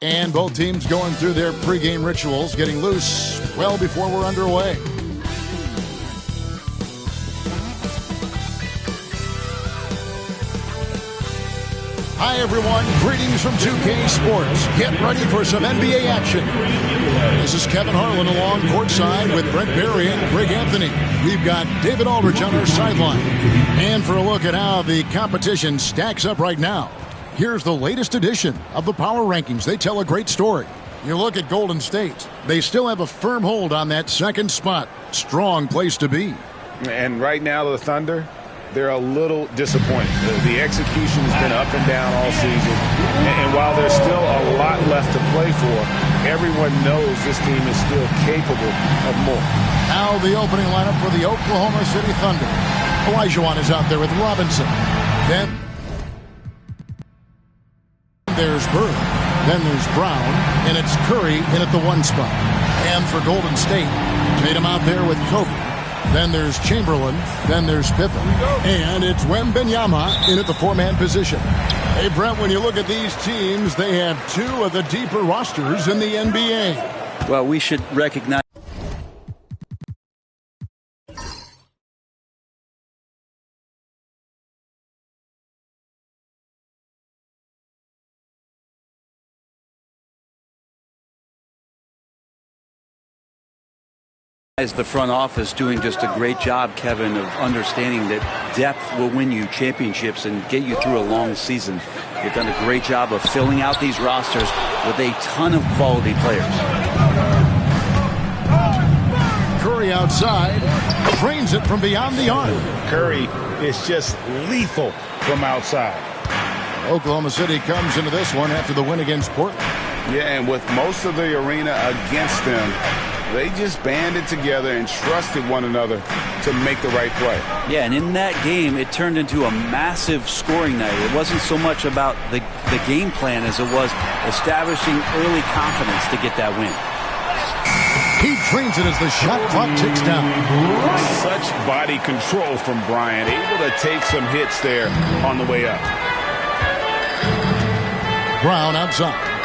And both teams going through their pregame rituals, getting loose well before we're underway. Hi, everyone. Greetings from 2K Sports. Get ready for some NBA action. This is Kevin Harlan along courtside with Brent Barry and Greg Anthony. We've got David Aldridge on our sideline. And for a look at how the competition stacks up right now, here's the latest edition of the Power Rankings. They tell a great story. You look at Golden State. They still have a firm hold on that second spot. Strong place to be. And right now, the Thunder, they're a little disappointed. The execution has been up and down all season. And while there's still a lot left to play for, everyone knows this team is still capable of more. Now the opening lineup for the Oklahoma City Thunder. Olajuwon is out there with Robinson. Then there's Bird. Then there's Brown. And it's Curry in at the 1 spot. And for Golden State, Tatum out there with Kobe. Then there's Chamberlain. Then there's Pippen. And it's Wembanyama in at the 4-man position. Hey, Brent, when you look at these teams, they have 2 of the deeper rosters in the NBA. Well, we should recognize the front office doing just a great job, Kevin, of understanding that depth will win you championships and get you through a long season. They've done a great job of filling out these rosters with a ton of quality players. Curry outside, drains it from beyond the arc. Curry is just lethal from outside. Oklahoma City comes into this one after the win against Portland. Yeah, and with most of the arena against them, they just banded together and trusted one another to make the right play. Yeah, and in that game, it turned into a massive scoring night. It wasn't so much about the game plan as it was establishing early confidence to get that win. He drains it as the shot clock ticks down. Such body control from Bryant, able to take some hits there on the way up. Brown outside.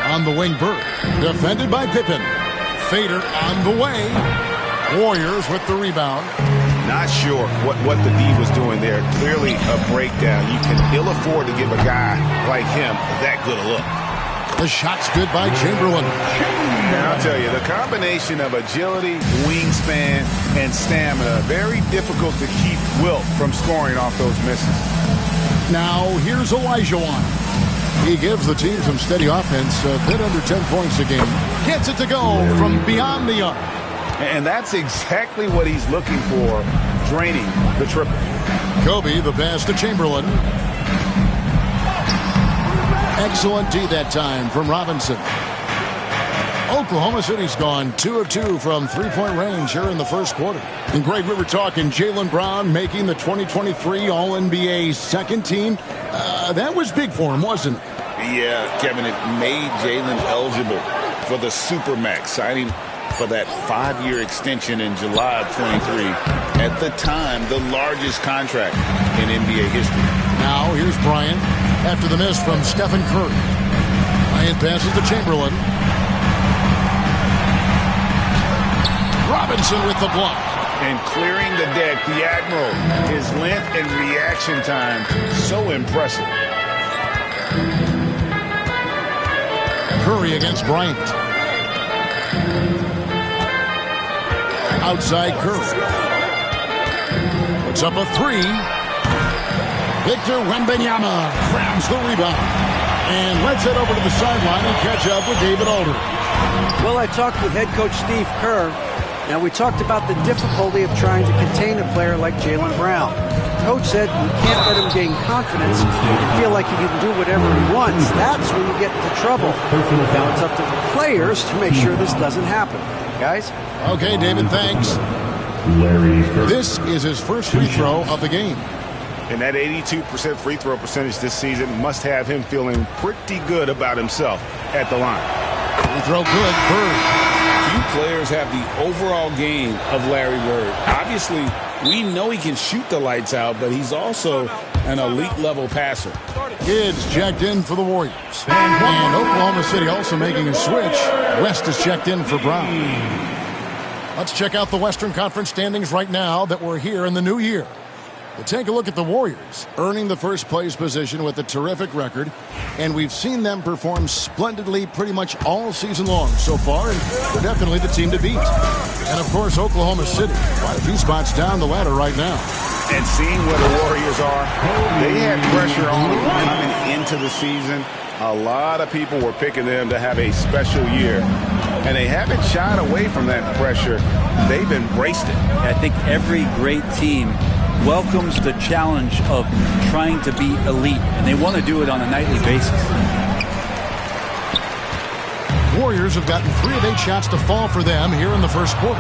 On the wing, Bird. Defended by Pippen. Fader on the way. Warriors with the rebound. Not sure what the D was doing there. Clearly a breakdown. You can ill afford to give a guy like him that good a look. The shot's good by Chamberlain. And I'll tell you, the combination of agility, wingspan, and stamina, very difficult to keep Wilt from scoring off those misses. Now here's Olajuwon. He gives the team some steady offense, a bit under 10 points a game. Gets it to go from beyond the arc. And that's exactly what he's looking for, draining the triple. Kobe, the pass to Chamberlain. Excellent D that time from Robinson. Oklahoma City's gone 2 of 2 from three-point range here in the first quarter. And Greg, we were talking Jaylen Brown making the 2023 All-NBA second team. That was big for him, wasn't it? Yeah, Kevin, it made Jaylen eligible for the Supermax, signing for that 5-year extension in July of 23. At the time, the largest contract in NBA history. Now, here's Bryant after the miss from Stephen Curry. Bryant passes to Chamberlain. Robinson with the block. And clearing the deck, the Admiral, his length and reaction time, so impressive. Curry against Bryant. Outside Curry. Puts up a 3. Victor Wembanyama grabs the rebound. And let's head over to the sideline and catch up with David Aldridge. Well, I talked with head coach Steve Kerr. Now, we talked about the difficulty of trying to contain a player like Jaylen Brown. Coach said you can't let him gain confidence and feel like he can do whatever he wants. That's when you get into trouble. Now it's up to the players to make sure this doesn't happen. Guys? Okay, David, thanks. This is his first free throw of the game. And that 82% free throw percentage this season must have him feeling pretty good about himself at the line. Free throw good. Bird. Few players have the overall game of Larry Bird. Obviously, we know he can shoot the lights out, but he's also an elite-level passer. Kids checked in for the Warriors. And Oklahoma City also making a switch. West is checked in for Brown. Let's check out the Western Conference standings right now that we're here in the new year. But take a look at the Warriors, earning the first place position with a terrific record. And we've seen them perform splendidly pretty much all season long so far, and they're definitely the team to beat. And, of course, Oklahoma City, quite a few spots down the ladder right now. And seeing where the Warriors are, they had pressure on them coming into the season. A lot of people were picking them to have a special year. And they haven't shied away from that pressure. They've embraced it. I think every great team welcomes the challenge of trying to be elite, and they want to do it on a nightly basis. Warriors have gotten 3 of 8 shots to fall for them here in the first quarter.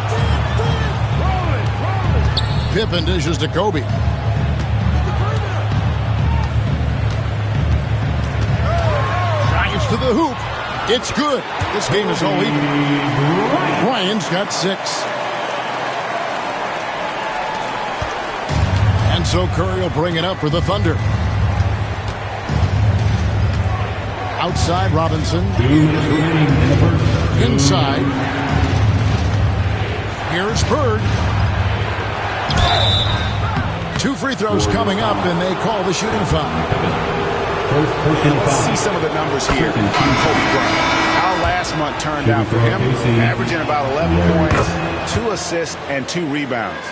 Pippen dishes to Kobe. Drives to the hoop. It's good. This game is all even. Bryant's got 6. And so Curry will bring it up for the Thunder. Outside Robinson. Inside. Here's Bird. 2 free throws coming up, and they call the shooting foul. Let's see some of the numbers here on Kobe Bryant. How last month turned out for him, averaging about 11 points, 2 assists, and 2 rebounds.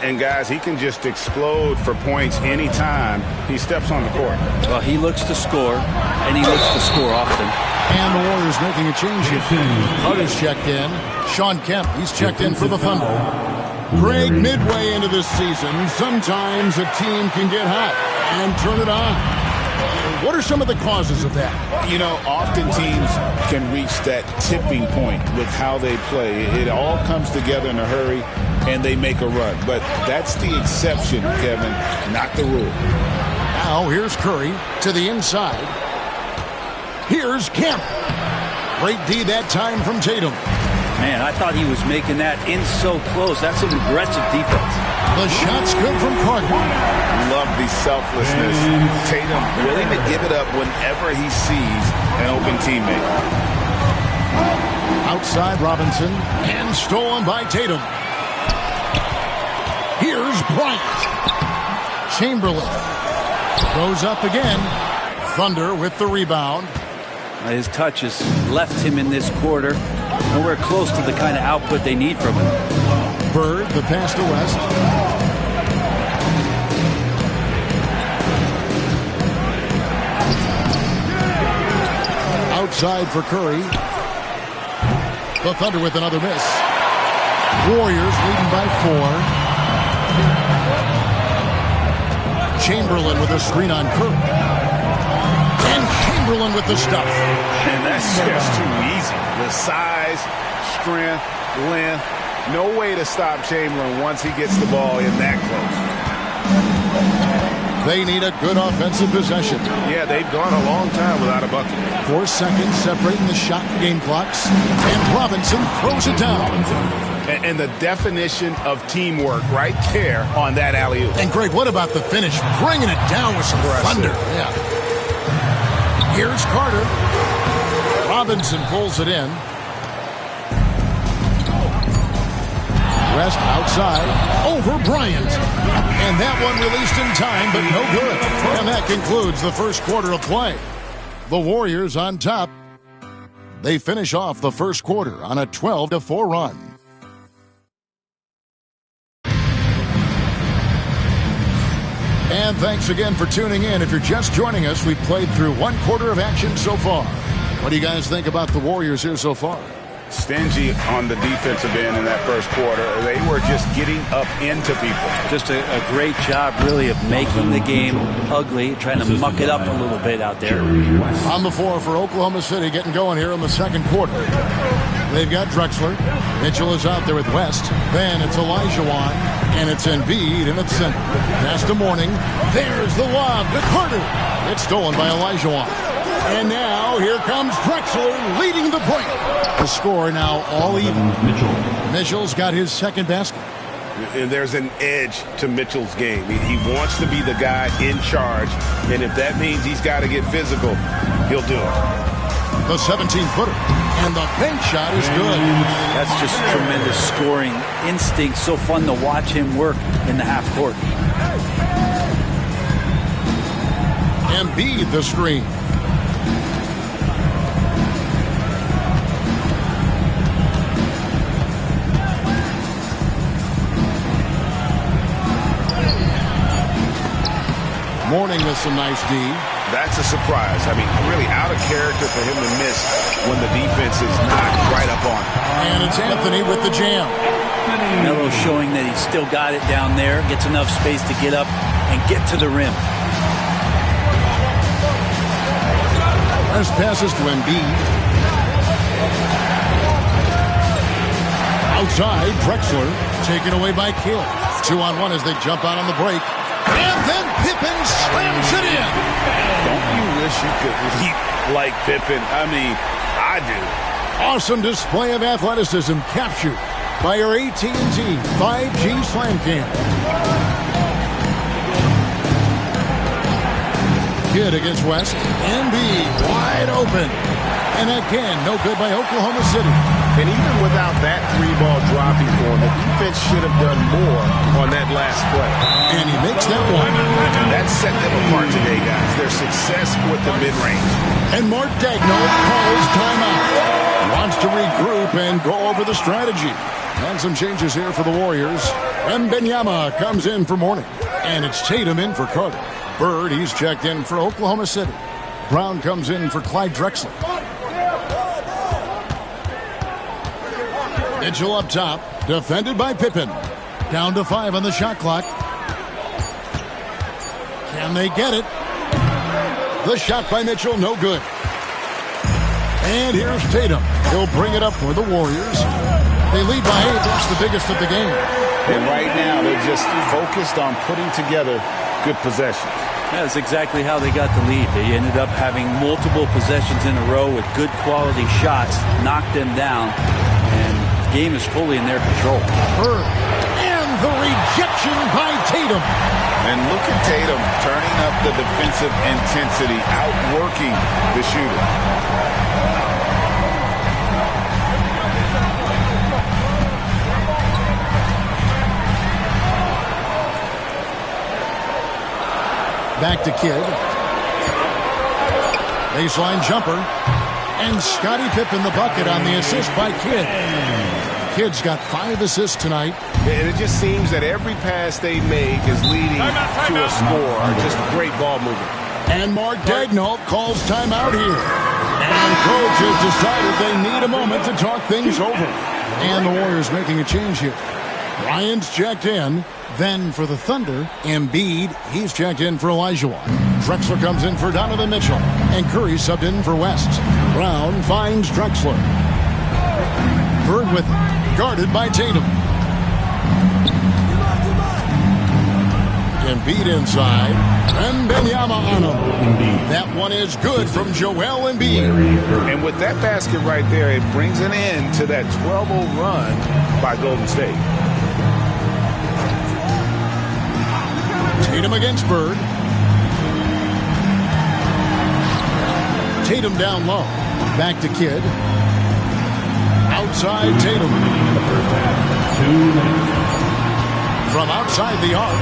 And, guys, he can just explode for points anytime he steps on the court. Well, he looks to score, and he looks to score often. And the Warriors making a change here. Hunter's checked in. Sean Kemp, he's checked in for the Thunder. Greg, midway into this season, sometimes a team can get hot and turn it on. What are some of the causes of that? You know, often teams can reach that tipping point with how they play. It all comes together in a hurry, and they make a run. But that's the exception, Kevin, not the rule. Now here's Curry to the inside. Here's Kemp. Great D that time from Tatum. Man, I thought he was making that in so close. That's some aggressive defense. The shot's good from Carter. Love the selflessness. Tatum willing to give it up whenever he sees an open teammate. Outside Robinson, and stolen by Tatum. Here's Bryant. Chamberlain goes up again. Thunder with the rebound. His touch has left him in this quarter nowhere close to the kind of output they need from him. Bird, the pass to West. Outside for Curry. The Thunder with another miss. Warriors leading by 4. Chamberlain with a screen on Curry. And Chamberlain with the stuff. And that's just too easy. The size, strength, length. No way to stop Chamberlain once he gets the ball in that close. They need a good offensive possession. Yeah, they've gone a long time without a bucket. 4 seconds separating the shot and game clocks. And Robinson throws it down. And the definition of teamwork right there on that alley-oop. And Greg, what about the finish? Bringing it down with some thunder. Yeah. Here's Carter. Robinson pulls it in. West outside. Over Bryant. And that one released in time, but no good. And that concludes the first quarter of play. The Warriors on top. They finish off the first quarter on a 12-4 run. And thanks again for tuning in. If you're just joining us, we've played through 1 quarter of action so far. What do you guys think about the Warriors here so far? Stingy on the defensive end in that first quarter. They were just getting up into people. Just a great job, really, of making the game ugly, trying to muck it up a little bit out there. On the floor for Oklahoma City, getting going here in the second quarter. They've got Drexler. Mitchell is out there with West. Then it's Olajuwon, and it's Embiid, and it's center. Pass to Mourning. There's the lob to Carter. It's stolen by Olajuwon. And now here comes Drexler leading the break. The score now all even. Mitchell's got his second basket. And there's an edge to Mitchell's game. He wants to be the guy in charge, and if that means he's got to get physical, he'll do it. The 17-footer, and the bank shot is good. That's just tremendous scoring instinct. So fun to watch him work in the half court. Embiid the screen. Mourning with some nice D. That's a surprise. I mean, really out of character for him to miss when the defense is not right up on him. And it's Anthony with the jam. Melo showing that he's still got it down there, gets enough space to get up and get to the rim. First passes to Embiid. Outside, Drexler taken away by Kidd. 2-on-1 as they jump out on the break. And then Pippen slams it in. Don't you wish you could leap like Pippen? I mean, I do. Awesome display of athleticism captured by our AT&T 5G Slam Cam. Kidd against West. Embiid wide open. And again, no good by Oklahoma City. And even without that three-ball dropping for him, the defense should have done more on that last play. And he makes that one. That set them apart today, guys. Their success with the mid-range. And Mark Daigneault calls timeout. Wants to regroup and go over the strategy. And some changes here for the Warriors. Wembanyama comes in for Mourning. And it's Tatum in for Carter. Bird, he's checked in for Oklahoma City. Brown comes in for Clyde Drexler. Mitchell up top, defended by Pippen. Down to 5 on the shot clock. Can they get it? The shot by Mitchell, no good. And here's Tatum. He'll bring it up for the Warriors. They lead by 8. That's the biggest of the game. And right now, they're just focused on putting together good possessions. That's exactly how they got the lead. They ended up having multiple possessions in a row with good quality shots, knocked them down, and the game is fully in their control. Bird, and the rejection by Tatum. And look at Tatum turning up the defensive intensity, outworking the shooter. Back to Kidd. Baseline jumper. And Scottie Pippen the bucket on the assist by Kidd. Kidd's got 5 assists tonight. And it just seems that every pass they make is leading to a score. Just great ball movement. And Mark Daigneault calls timeout here. And coach has decided they need a moment to talk things over. And the Warriors making a change here. Ryan's checked in. Then for the Thunder, Embiid, he's checked in for Olajuwon. Drexler comes in for Donovan Mitchell. And Curry subbed in for West. Brown finds Drexler. Bird with it, guarded by Tatum. Embiid inside. Wembanyama on him. That one is good from Joel Embiid. And with that basket right there, it brings an end to that 12-0 run by Golden State. Tatum against Bird. Tatum down low. Back to Kidd. Outside Tatum. From outside the arc.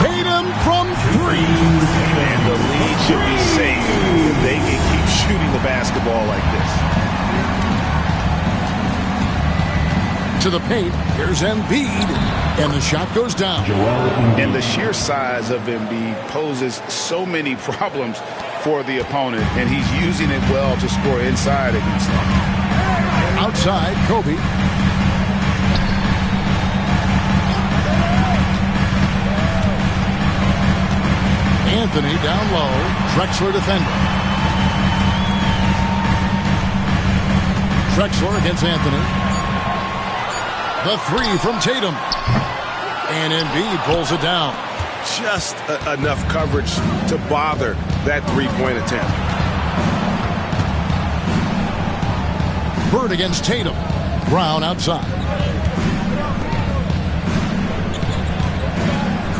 Tatum from 3. And the lead should be safe if they can keep shooting the basketball like this. To the paint. Here's Embiid. And the shot goes down. And the sheer size of Embiid poses so many problems for the opponent, and he's using it well to score inside against them. Outside, Kobe. Anthony down low. Drexler defender. Drexler against Anthony. The 3 from Tatum. And Embiid pulls it down. Just enough coverage to bother that three-point attempt. Bird against Tatum. Brown outside.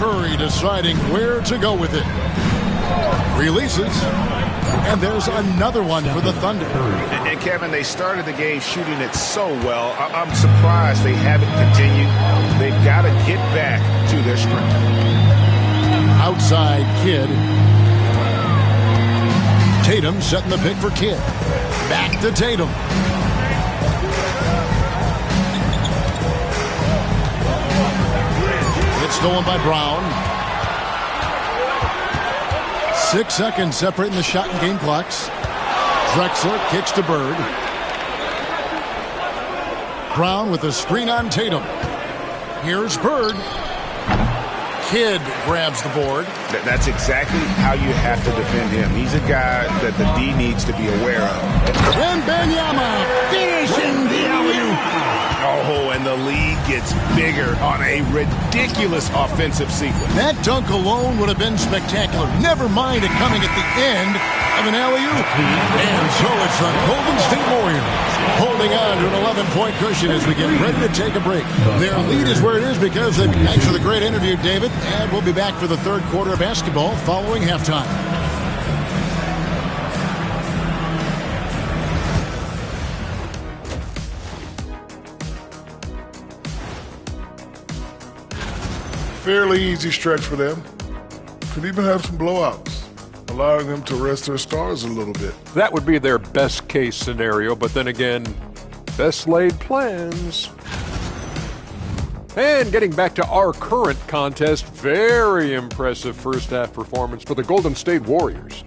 Curry deciding where to go with it. Releases. And there's another one for the Thunder. And Kevin, they started the game shooting it so well. I'm surprised they haven't continued. They've got to get back to their strength. Outside Kidd. Tatum setting the pick for Kidd. Back to Tatum. It's stolen by Brown. 6 seconds separating the shot and game clocks. Drexler kicks to Bird. Brown with a screen on Tatum. Here's Bird. Kidd grabs the board. That's exactly how you have to defend him. He's a guy that the D needs to be aware of. Wembanyama finishing the alley-oop. Oh, and the lead gets bigger on a ridiculous offensive sequence. That dunk alone would have been spectacular. Never mind it coming at the end of an alley-oop. And so it's the Golden State Warriors holding on to an 11-point cushion as we get ready to take a break. Their lead is where it is because they... Thanks for the great interview, David. And we'll be back for the third quarter of basketball following halftime. Fairly easy stretch for them. Could even have some blowouts, allowing them to rest their stars a little bit. That would be their best case scenario, but then again, best laid plans. And getting back to our current contest, very impressive first half performance for the Golden State Warriors.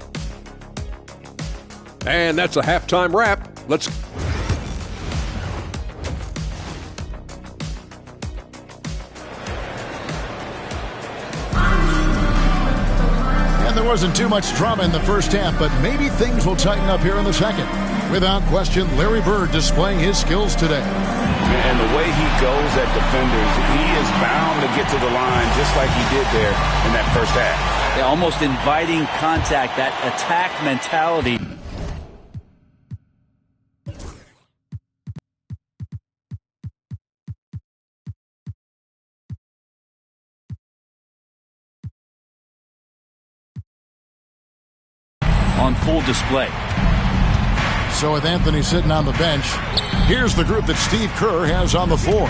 And that's a halftime wrap. Let's... There wasn't too much drama in the first half, but maybe things will tighten up here in the second. Without question, Larry Bird displaying his skills today. And the way he goes at defenders, he is bound to get to the line just like he did there in that first half. Yeah, almost inviting contact, that attack mentality. On full display. So with Anthony sitting on the bench, here's the group that Steve Kerr has on the floor.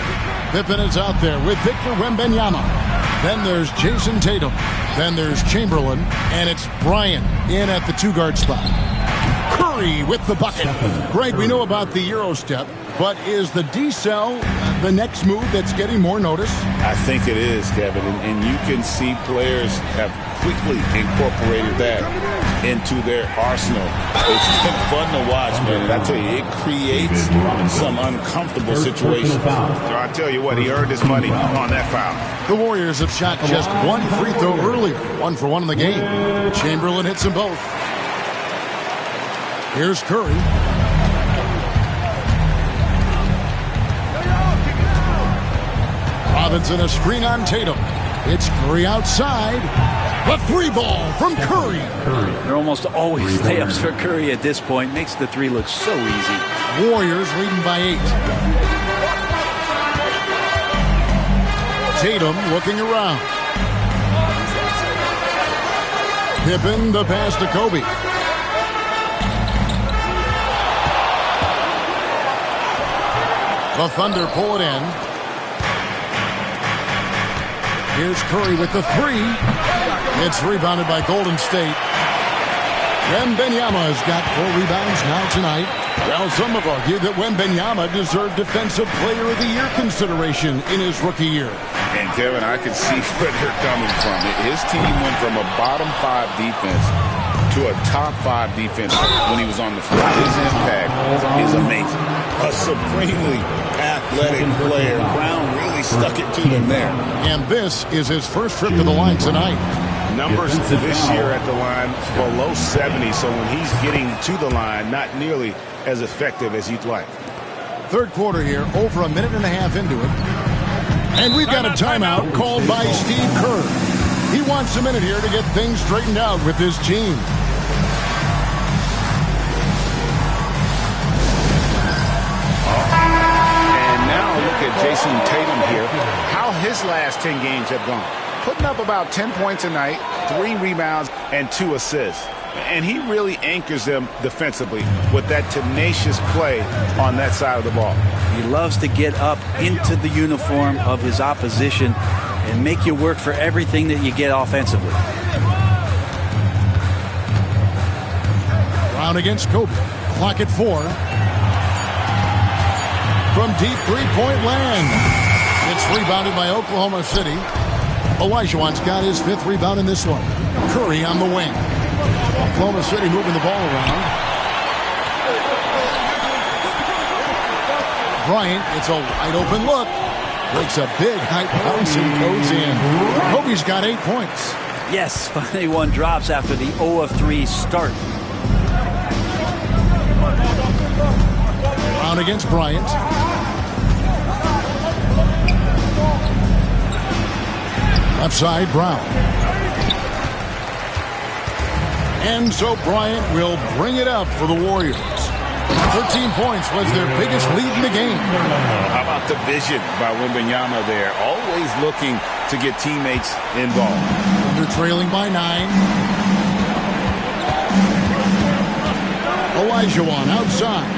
Pippen is out there with Victor Wembanyama. Then there's Jason Tatum. Then there's Chamberlain. And it's Bryant in at the two-guard spot. Curry with the bucket. Greg, we know about the Euro step, but is the decel the next move that's getting more notice? I think it is, Kevin, and you can see players have quickly incorporated that into their arsenal. It's been fun to watch, man, and I tell you, it creates some uncomfortable situations. So I tell you what, he earned his money on that foul. The Warriors have shot just one free throw earlier, 1 for 1 in the game. Chamberlain hits them both. Here's Curry. Robinson a screen on Tatum. It's Curry outside. A three ball from Curry. They're almost always layups for Curry at this point. Makes the three look so easy. Warriors leading by 8. Tatum looking around. Pippen the pass to Kobe. The Thunder pull it in. Here's Curry with the three. It's rebounded by Golden State. Wembanyama has got 4 rebounds now tonight. Well, some have argued that Wembanyama deserved Defensive Player of the Year consideration in his rookie year. And Kevin, I can see where they're coming from. His team went from a bottom 5 defense to a top 5 defense when he was on the floor. His impact is amazing. A supremely athletic player. Brown really stuck it to them there. And this is his first trip to the line tonight. Numbers this year at the line below 70, so when he's getting to the line, not nearly as effective as you'd like. Third quarter here, over a minute and a half into it. And we've got a timeout called by Steve Kerr. He wants a minute here to get things straightened out with his team. And now look at Jason Tatum here. How his last 10 games have gone. putting up about 10 points a night, 3 rebounds, and 2 assists. And he really anchors them defensively with that tenacious play on that side of the ball. He loves to get up into the uniform of his opposition and make you work for everything that you get offensively. Brown against Kobe. Clock at 4. From deep three-point land. It's rebounded by Oklahoma City. Olajuwon's got his 5th rebound in this one. Curry on the wing. Oklahoma City moving the ball around. Bryant, it's a wide open look. Breaks a big high bounce and goes in. Kobe's got 8 points. Yes, finally one drops after the 0 of 3 start. Brown against Bryant. Left side, Brown. And so Bryant will bring it up for the Warriors. 13 points was their biggest lead in the game. How about the vision by Wembanyama there? Always looking to get teammates involved. They're trailing by 9. Olajuwon outside.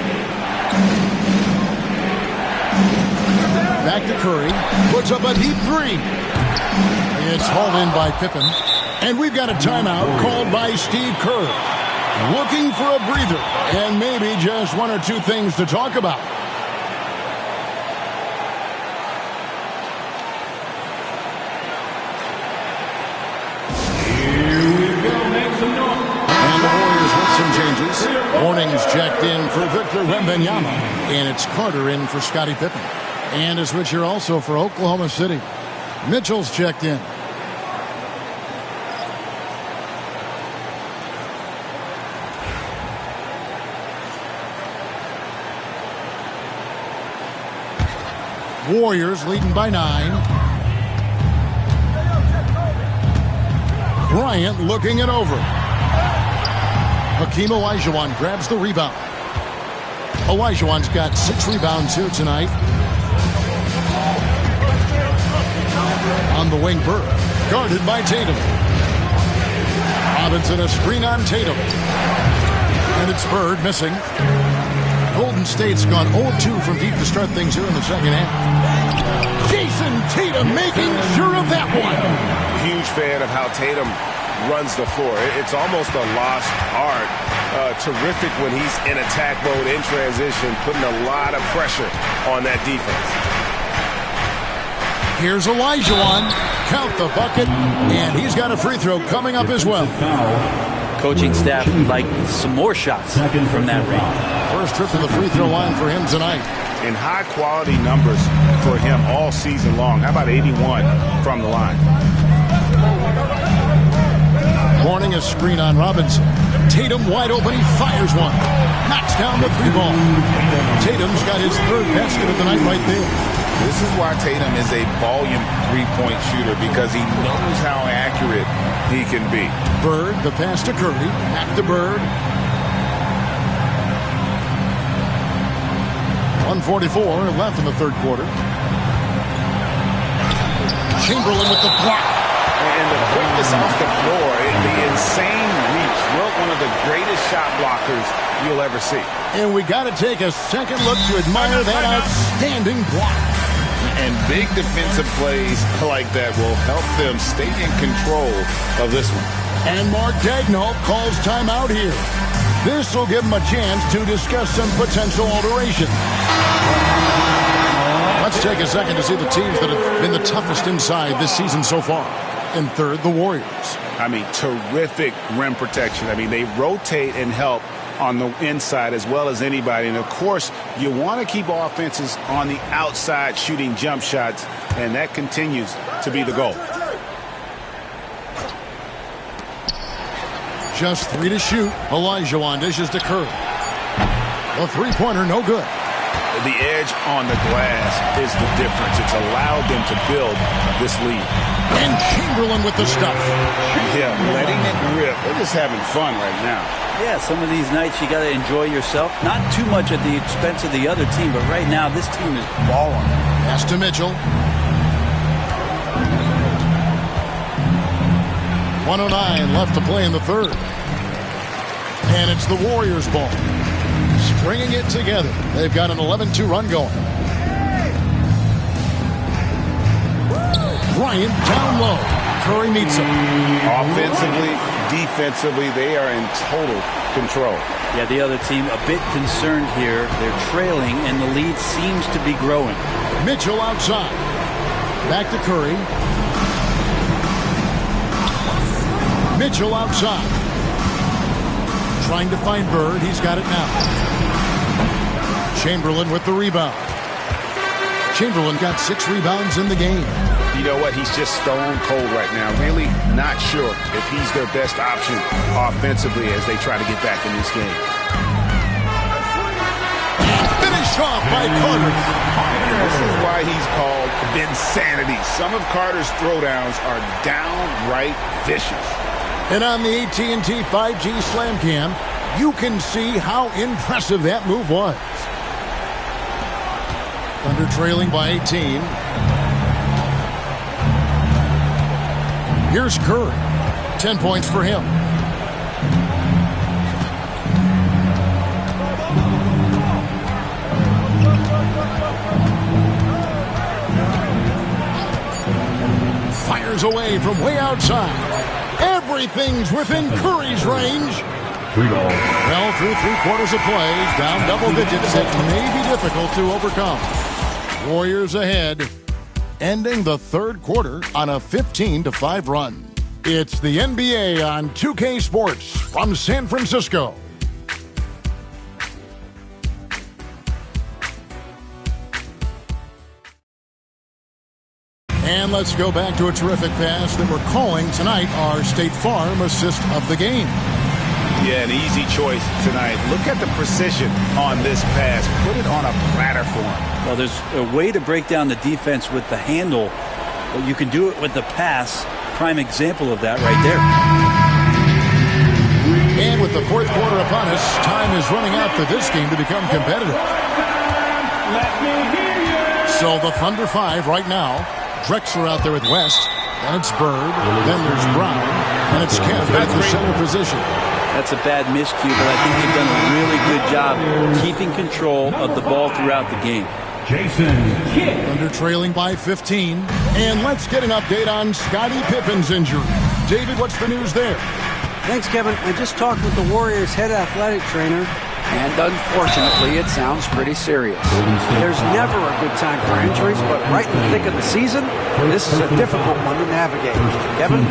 Back to Curry. Puts up a deep 3. It's hauled in by Pippen. And we've got a timeout called by Steve Kerr. Looking for a breather and maybe just 1 or 2 things to talk about. And the Warriors with some changes. Warnings checked in for Victor Wembanyama. And it's Carter in for Scottie Pippen. And a switch here also for Oklahoma City. Mitchell's checked in. Warriors leading by 9. Bryant looking it over. Hakeem Olajuwon grabs the rebound. Olajuwon's got 6 rebounds here tonight. On the wing, Bird, guarded by Tatum. Robinson a screen on Tatum. And it's Bird missing. Golden State's gone 0-2 from deep to start things here in the second half. Jason Tatum making sure of that one. Huge fan of how Tatum runs the floor. It's almost a lost art. Terrific when he's in attack mode, in transition, putting a lot of pressure on that defense. Here's Olajuwon. Count the bucket. And he's got a free throw coming up as well. Coaching staff would like some more shots from that range. First trip to the free throw line for him tonight. And high-quality numbers for him all season long. How about 81 from the line? Warning a screen on Robinson. Tatum wide open. He fires one. Knocks down the 3-ball. Tatum's got his 3rd basket of the night right there. This is why Tatum is a volume 3-point shooter, because he knows how accurate he can be. Bird, the pass to Curry. Back to Bird. 1:44 left in the 3rd quarter. Chamberlain with the block. And the quickness off the floor, the insane reach. One of the greatest shot blockers you'll ever see. And we got to take a second look to admire that outstanding block. And big defensive plays like that will help them stay in control of this one. And Mark Daigneault calls timeout here. This will give him a chance to discuss some potential alteration. Let's take a second to see the teams that have been the toughest inside this season so far. In 3rd, the Warriors. I mean, terrific rim protection. I mean, they rotate and help on the inside as well as anybody. And, of course, you want to keep offenses on the outside shooting jump shots, and that continues to be the goal. Just 3 to shoot. Olajuwon dishes to Curry. The 3-pointer, no good. The edge on the glass is the difference. It's allowed them to build this lead. And Chamberlain with the stuff. Yeah, letting it rip. They're just having fun right now. Yeah, some of these nights you got to enjoy yourself. Not too much at the expense of the other team, but right now this team is balling. Pass to Mitchell. 1:09 left to play in the third. And it's the Warriors' ball. Stringing it together. They've got an 11-2 run going. Bryant down low. Curry meets him. Offensively, defensively, they are in total control. Yeah, the other team a bit concerned here. They're trailing, and the lead seems to be growing. Mitchell outside. Back to Curry. Mitchell outside. Trying to find Bird. He's got it now. Chamberlain with the rebound. Chamberlain got 6 rebounds in the game. You know what? He's just stone cold right now. Really not sure if he's their best option offensively as they try to get back in this game. Finish off by Carter. This is why he's called Vinsanity. Some of Carter's throwdowns are downright vicious. And on the AT&T 5G Slam Cam, you can see how impressive that move was. Thunder trailing by 18. Here's Curry. 10 points for him. Fires away from way outside. Everything's within Curry's range. Well, through 3/4 of play, down double digits, it may be difficult to overcome. Warriors ahead, ending the third quarter on a 15-5 run. It's the NBA on 2K Sports from San Francisco. And let's go back to a terrific pass that we're calling tonight our State Farm assist of the game. Yeah, an easy choice tonight. Look at the precision on this pass. Put it on a platter for him. Well, there's a way to break down the defense with the handle, but you can do it with the pass. Prime example of that right there. And with the fourth quarter upon us, time is running out for this game to become competitive. So the Thunder 5 right now. Drexler out there with West. Then it's Bird. Then there's Brown. And it's Kemp at the center position. That's a bad miscue, but I think they've done a really good job keeping control of the ball throughout the game. Thunder trailing by 15. And let's get an update on Scottie Pippen's injury. David, what's the news there? Thanks, Kevin. I just talked with the Warriors' head athletic trainer, and unfortunately, it sounds pretty serious. There's never a good time for injuries, but right in the thick of the season, this is a difficult one to navigate. Kevin?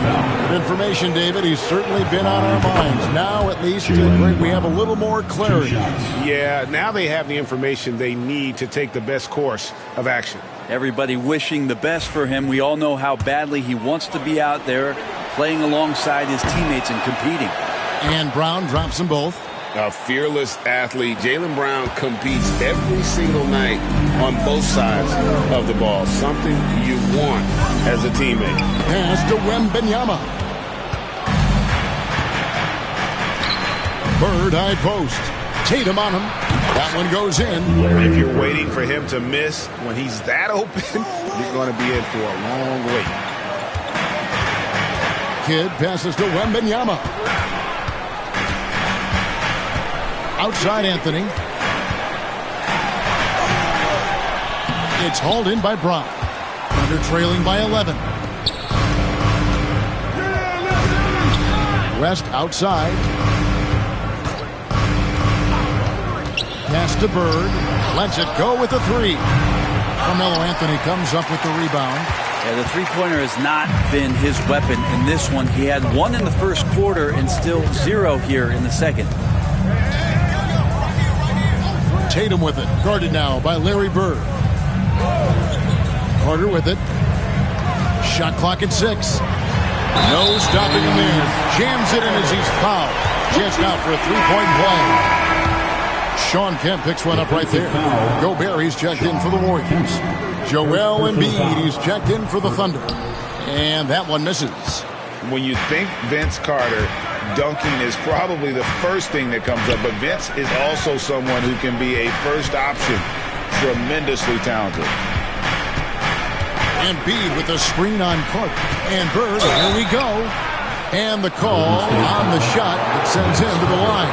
Good information, David. He's certainly been on our minds. Now, at least, we have a little more clarity. Yeah, now they have the information they need to take the best course of action. Everybody wishing the best for him. We all know how badly he wants to be out there playing alongside his teammates and competing. And Brown drops them both. A fearless athlete. Jaylen Brown competes every single night on both sides of the ball. Something you want as a teammate. Pass to Wembanyama. Bird high post. Tatum on him. That one goes in. If you're waiting for him to miss when he's that open, you're going to be in for a long wait. Kidd passes to Wembanyama. Outside Anthony. It's hauled in by Brown. Thunder trailing by 11. West outside. Pass to Bird. Lets it go with the three. Carmelo Anthony comes up with the rebound. Yeah, the three-pointer has not been his weapon in this one. He had one in the first quarter and still 0 here in the second. Tatum with it. Guarded now by Larry Bird. Carter with it. Shot clock at 6. No stopping him there. Jams it in as he's fouled. Chance now for a three-point play. Sean Kemp picks one up right there. Gobert, he's checked in for the Warriors. Joel Embiid, he's checked in for the Thunder. And that one misses. When you think Vince Carter, dunking is probably the first thing that comes up. But Vince is also someone who can be a first option. Tremendously talented. Embiid with a screen on Carter. And Bird, here we go. And the call on the shot that sends him to the line.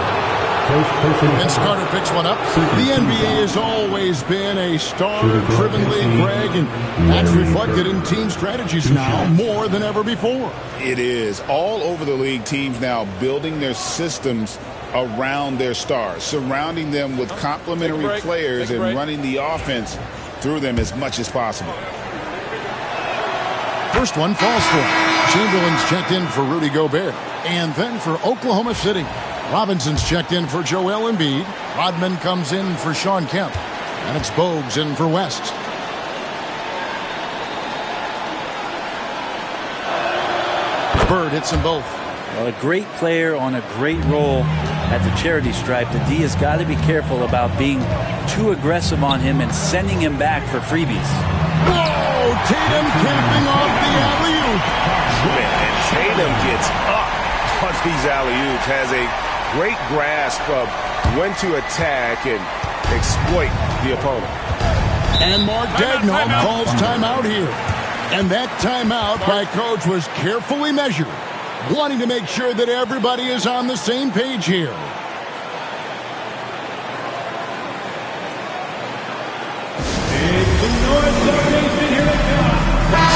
Vince Carter picks one up. The NBA has always been a star-driven league, Greg, and that's reflected in team strategies now more than ever before. It is. All over the league, teams now building their systems around their stars, surrounding them with complementary players and running the offense through them as much as possible. First one falls for him. Chamberlain's checked in for Rudy Gobert. And then for Oklahoma City, Robinson's checked in for Joel Embiid. Rodman comes in for Shawn Kemp. And it's Bogues in for West. Bird hits them both. Well, a great player on a great role at the charity stripe. The D has got to be careful about being too aggressive on him and sending him back for freebies. Whoa! Tatum capping off the alley-oop. And Tatum gets up on these alley-oops, has a great grasp of when to attack and exploit the opponent. And Mark Daigneault calls timeout here. And that timeout by Coach was carefully measured, wanting to make sure that everybody is on the same page here.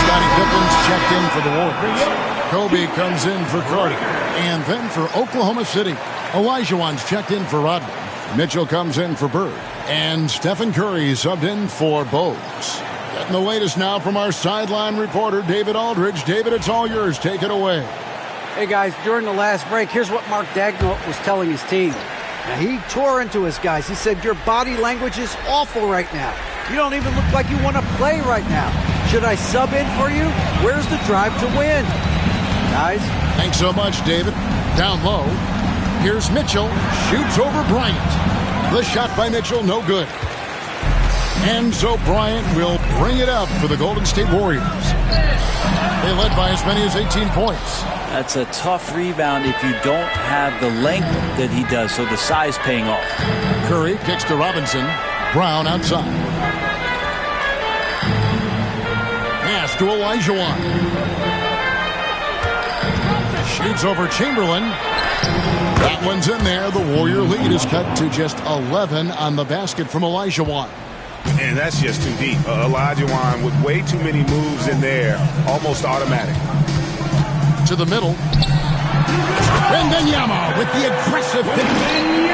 Scottie Pippen's checked in for the Warriors. Kobe comes in for Carter. And then for Oklahoma City, Olajuwon's checked in for Rodman. Mitchell comes in for Bird. And Stephen Curry subbed in for Bogues. Getting the latest now from our sideline reporter, David Aldridge. David, it's all yours. Take it away. Hey, guys, during the last break, here's what Mark Daigneault was telling his team. Now, he tore into his guys. He said, your body language is awful right now. You don't even look like you want to play right now. Should I sub in for you? Where's the drive to win? Guys? Thanks so much, David. Down low. Here's Mitchell. Shoots over Bryant. The shot by Mitchell, no good. And so Bryant will bring it up for the Golden State Warriors. They led by as many as 18 points. That's a tough rebound if you don't have the length that he does, so the size paying off. Curry kicks to Robinson. Brown outside. Pass to Olajuwon. Shoots over Chamberlain. That one's in there. The Warrior lead is cut to just 11 on the basket from Olajuwon. And that's just too deep. Olajuwon with way too many moves in there, almost automatic. To the middle. Wembanyama with the aggressive finish.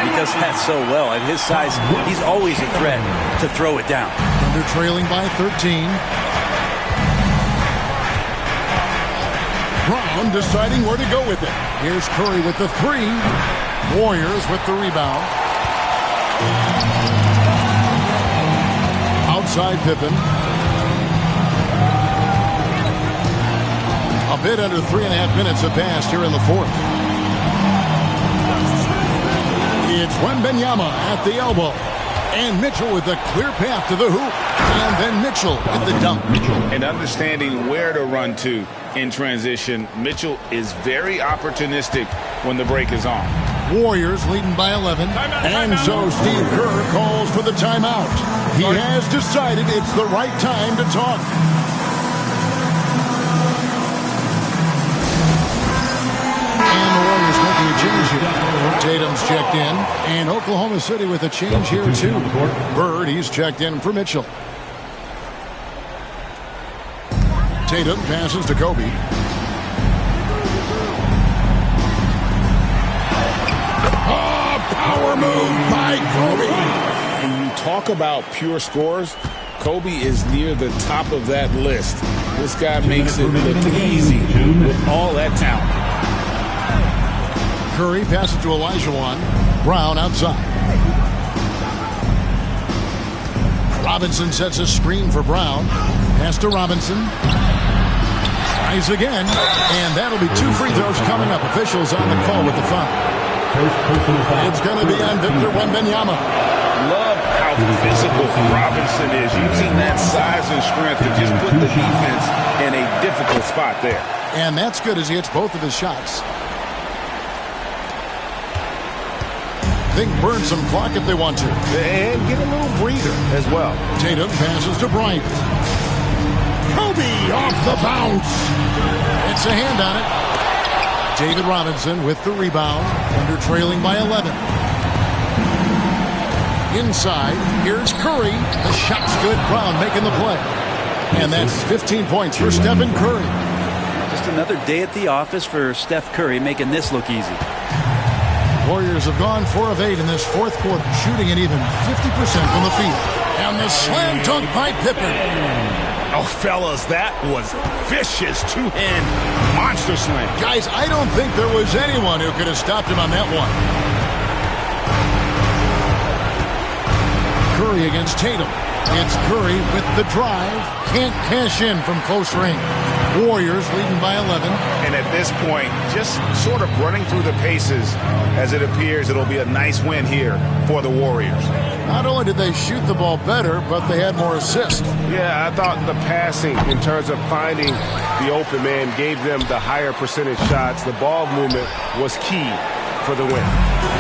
He does that so well. At his size, he's always a threat to throw it down. They're trailing by 13. Brown deciding where to go with it. Here's Curry with the three. Warriors with the rebound. Outside Pippen. A bit under 3.5 minutes have passed here in the fourth. It's Wembanyama at the elbow. And Mitchell with a clear path to the hoop. And then Mitchell at the dunk. And understanding where to run to in transition, Mitchell is very opportunistic when the break is on. Warriors leading by 11. And so Steve Kerr calls for the timeout. He has decided it's the right time to talk. And the Warriors making a change here. Tatum's checked in. And Oklahoma City with a change here too. Bird, he's checked in for Mitchell. Tatum passes to Kobe. Power move by Kobe. When you talk about pure scores, Kobe is near the top of that list. This guy makes it look easy with all that talent. Curry passes to Olajuwon. Brown outside. Robinson sets a screen for Brown. Pass to Robinson. Tries again. And that'll be 2 free throws coming up. Officials on the call with the foul. It's going to be on Victor Wembanyama. Love how physical Robinson is, using that size and strength to just put the defense in a difficult spot there. And that's good as he hits both of his shots. They can burn some clock if they want to. And get a little breather as well. Tatum passes to Bryant. Kobe off the bounce. It's a hand on it. David Robinson with the rebound. Thunder trailing by 11. Inside, here's Curry. The shot's good. Brown making the play. And that's 15 points for Stephen Curry. Just another day at the office for Steph Curry, making this look easy. Warriors have gone 4 of 8 in this fourth quarter, shooting an even 50% from the field. And the slam dunk by Pippen. Oh, fellas, that was vicious two-hand monster slam. Guys, I don't think there was anyone who could have stopped him on that one. Curry against Tatum. It's Curry with the drive. Can't cash in from close range. Warriors leading by 11. And at this point, just sort of running through the paces as it appears it'll be a nice win here for the Warriors. Not only did they shoot the ball better, but they had more assists. Yeah, I thought the passing in terms of finding the open man gave them the higher percentage shots. The ball movement was key for the win.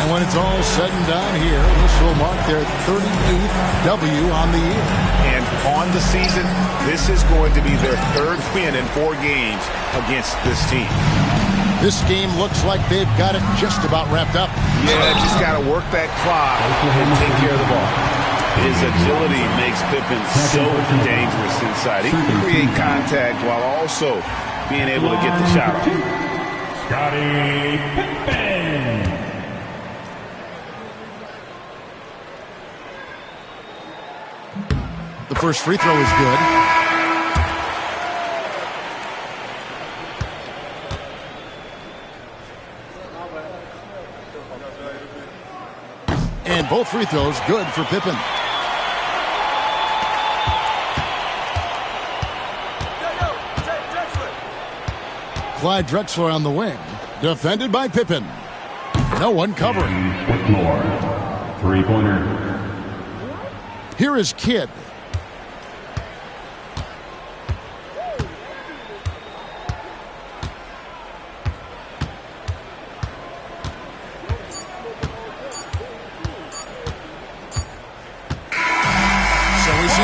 And when it's all said and done here, this will mark their 38th W on the year. And on the season, this is going to be their 3rd win in 4 games against this team. This game looks like they've got it just about wrapped up. Yeah, just got to work that clock and take care of the ball. His agility makes Pippen so dangerous inside. He can create contact while also being able to get the shot off. Scottie Pippen. The first free throw is good. And both free throws good for Pippen. Clyde Drexler on the wing. Defended by Pippen. No one covering. Whitmore. Three-pointer. Here is Kidd.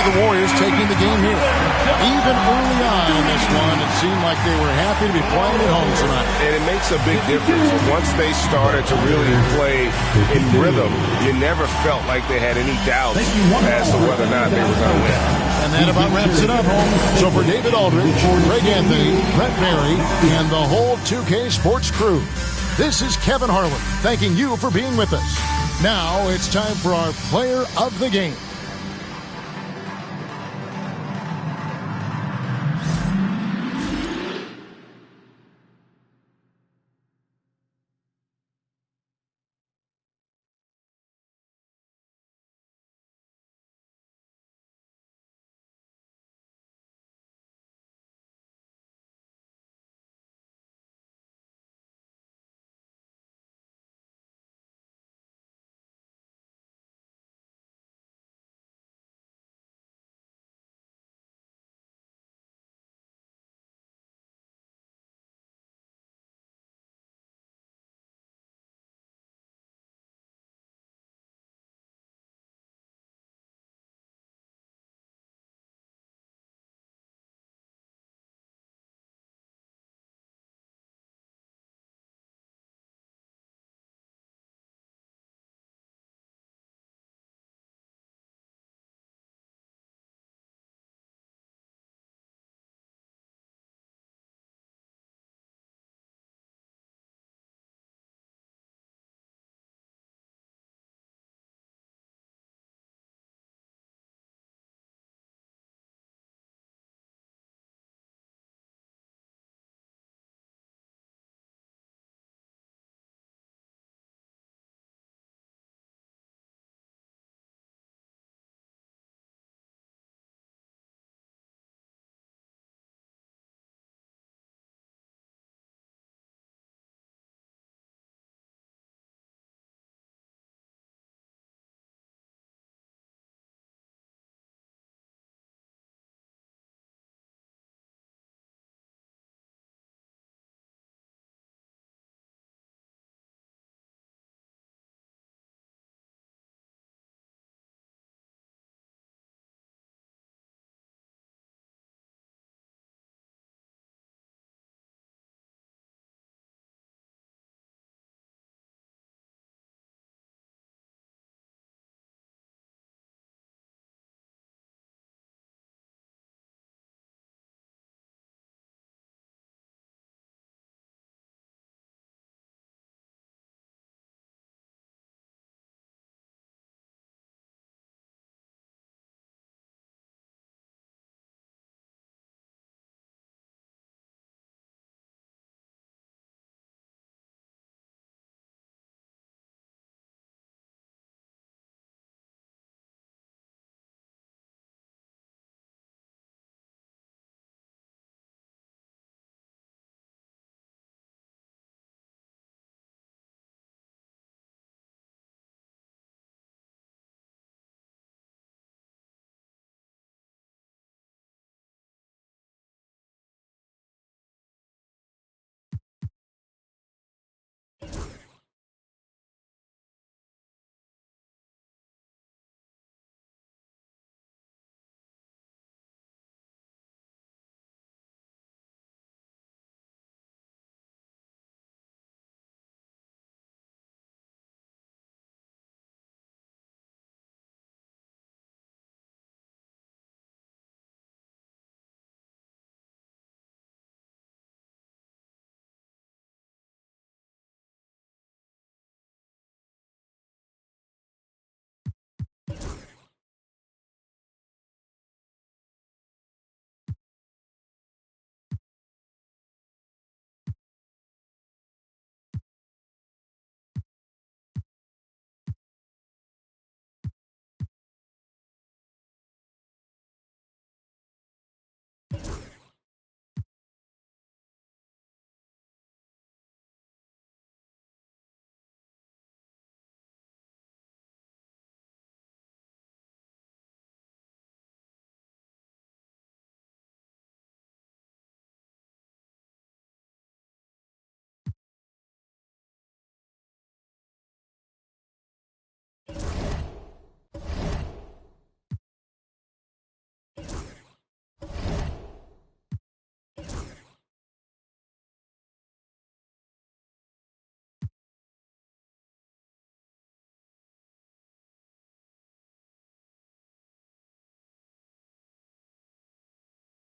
The Warriors taking the game here. Even early on in this one, it seemed like they were happy to be playing at home tonight. And it makes a big difference. Once they started to really play in rhythm, you never felt like they had any doubts as to whether or not they were going to win. And that about wraps it up. So for David Aldridge, Greg Anthony, Brent Barry, and the whole 2K Sports crew, this is Kevin Harlan thanking you for being with us. Now it's time for our Player of the Game.